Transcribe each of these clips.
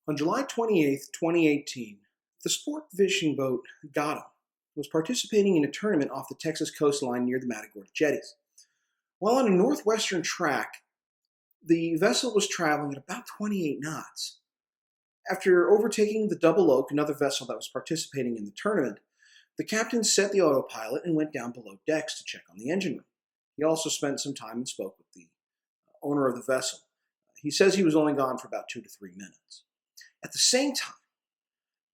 On July 28, 2018, the sport fishing boat Gotham was participating in a tournament off the Texas coastline near the Matagorda jetties. While on a northwestern track, the vessel was traveling at about 28 knots. After overtaking the Double Oak, another vessel that was participating in the tournament, the captain set the autopilot and went down below decks to check on the engine room. He also spent some time and spoke with the owner of the vessel. He says he was only gone for about 2 to 3 minutes. At the same time,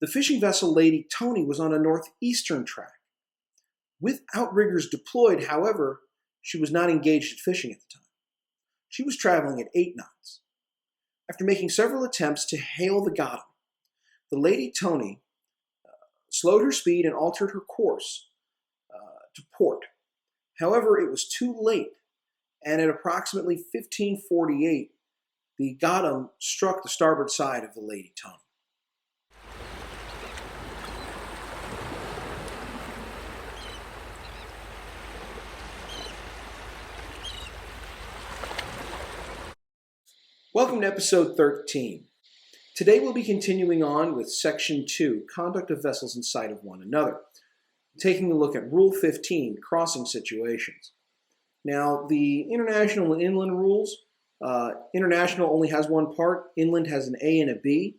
the fishing vessel Lady Toni was on a northeastern track. With outriggers deployed, however, she was not engaged at fishing at the time. She was traveling at 8 knots. After making several attempts to hail the Gotham, the Lady Toni slowed her speed and altered her course to port. However, it was too late, and at approximately 15:48, the Gotham struck the starboard side of the Lady Toni. Welcome to episode 13. Today we'll be continuing on with section 2, conduct of vessels in sight of one another, taking a look at rule 15, crossing situations. Now, the international and inland rules, international only has one part, inland has an A and a B.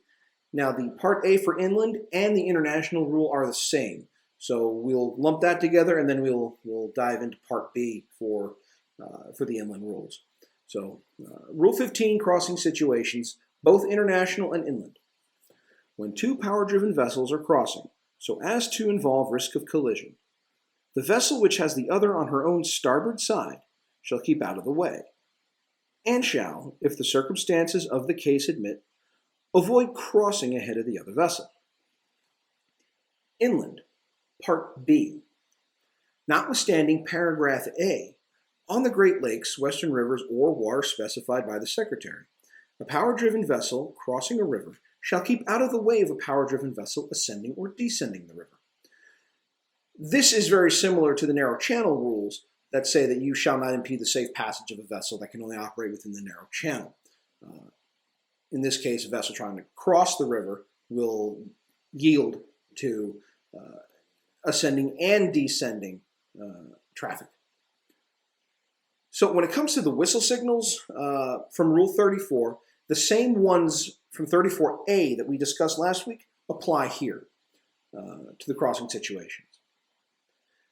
Now, the part A for inland and the international rule are the same. So we'll lump that together and then we'll dive into part B for the inland rules. So, Rule 15, crossing situations, both international and inland. When two power-driven vessels are crossing, so as to involve risk of collision, the vessel which has the other on her own starboard side shall keep out of the way, and shall, if the circumstances of the case admit, avoid crossing ahead of the other vessel. Inland, Part B. Notwithstanding paragraph A, on the Great Lakes, Western rivers, or water specified by the Secretary, a power-driven vessel crossing a river shall keep out of the way of a power-driven vessel ascending or descending the river. This is very similar to the narrow channel rules that say that you shall not impede the safe passage of a vessel that can only operate within the narrow channel. In this case, a vessel trying to cross the river will yield to ascending and descending traffic. So when it comes to the whistle signals from Rule 34, the same ones from 34A that we discussed last week apply here to the crossing situations.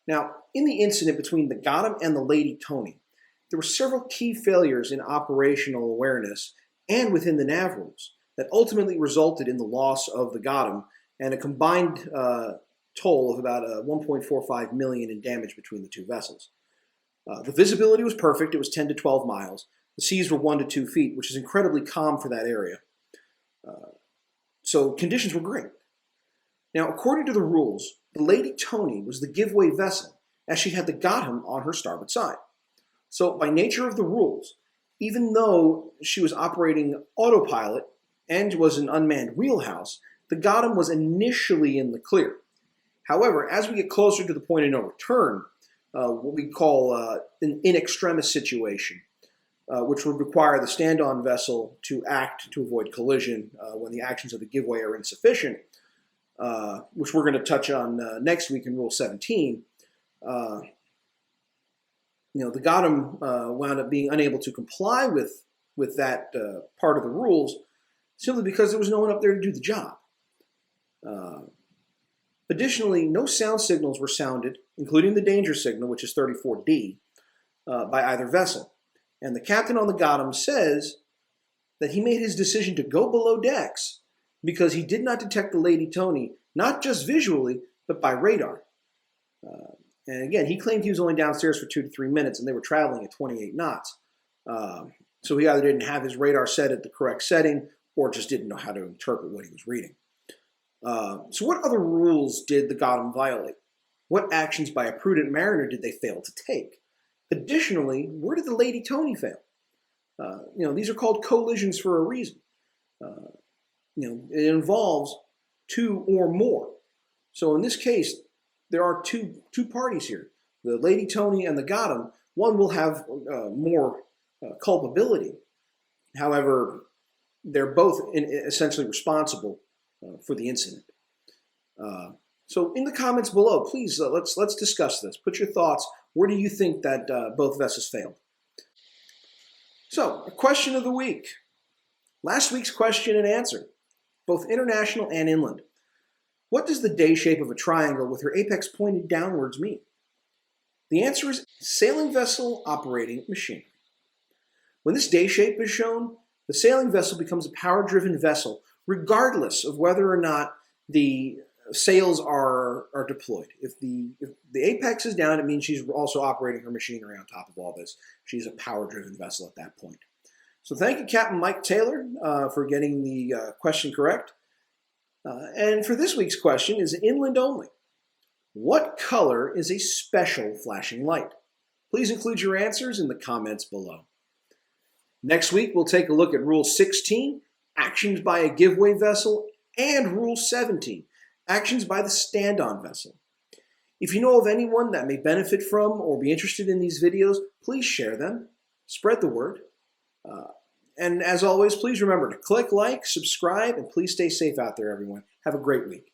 Now, in the incident between the Gotham and the Lady Toni, there were several key failures in operational awareness and within the Nav Rules that ultimately resulted in the loss of the Gotham and a combined toll of about 1.45 million in damage between the two vessels. The visibility was perfect. It was 10 to 12 miles. The seas were 1 to 2 feet, which is incredibly calm for that area. So conditions were great. Now, according to the rules, the Lady Toni was the giveaway vessel, as she had the Gotham on her starboard side. So by nature of the rules, even though she was operating autopilot and was an unmanned wheelhouse, the Gotham was initially in the clear. However, as we get closer to the point of no return, what we call an in extremis situation, which would require the stand-on vessel to act to avoid collision when the actions of the giveaway are insufficient, which we're going to touch on next week in Rule 17. The Gotham wound up being unable to comply with that part of the rules simply because there was no one up there to do the job. Additionally, no sound signals were sounded, including the danger signal, which is 34D, by either vessel. And the captain on the Gotham says that he made his decision to go below decks because he did not detect the Lady Toni, not just visually, but by radar. And again, he claimed he was only downstairs for 2 to 3 minutes and they were traveling at 28 knots. So he either didn't have his radar set at the correct setting or just didn't know how to interpret what he was reading. So what other rules did the Gotham violate? What actions by a prudent mariner did they fail to take? Additionally, where did the Lady Toni fail? These are called collisions for a reason. It involves two or more. So in this case, there are two parties here. The Lady Toni and the Gotham. One will have more culpability. However, they're both essentially responsible for the incident. So in the comments below, please, let's discuss this. Put your thoughts. Where do you think that both vessels failed? So, a question of the week. Last week's question and answer, both international and inland. What does the day shape of a triangle with her apex pointed downwards mean? The answer is sailing vessel operating machinery. When this day shape is shown, the sailing vessel becomes a power-driven vessel, regardless of whether or not the sails are deployed. If the apex is down, it means she's also operating her machinery on top of all this. She's a power-driven vessel at that point. So thank you, Captain Mike Taylor, for getting the question correct. And for this week's question is inland only. What color is a special flashing light? Please include your answers in the comments below. Next week, we'll take a look at Rule 16, actions by a giveaway vessel, and Rule 17, actions by the stand-on vessel. If you know of anyone that may benefit from or be interested in these videos, please share them. Spread the word. And as always, please remember to click like, subscribe, and please stay safe out there, everyone. Have a great week.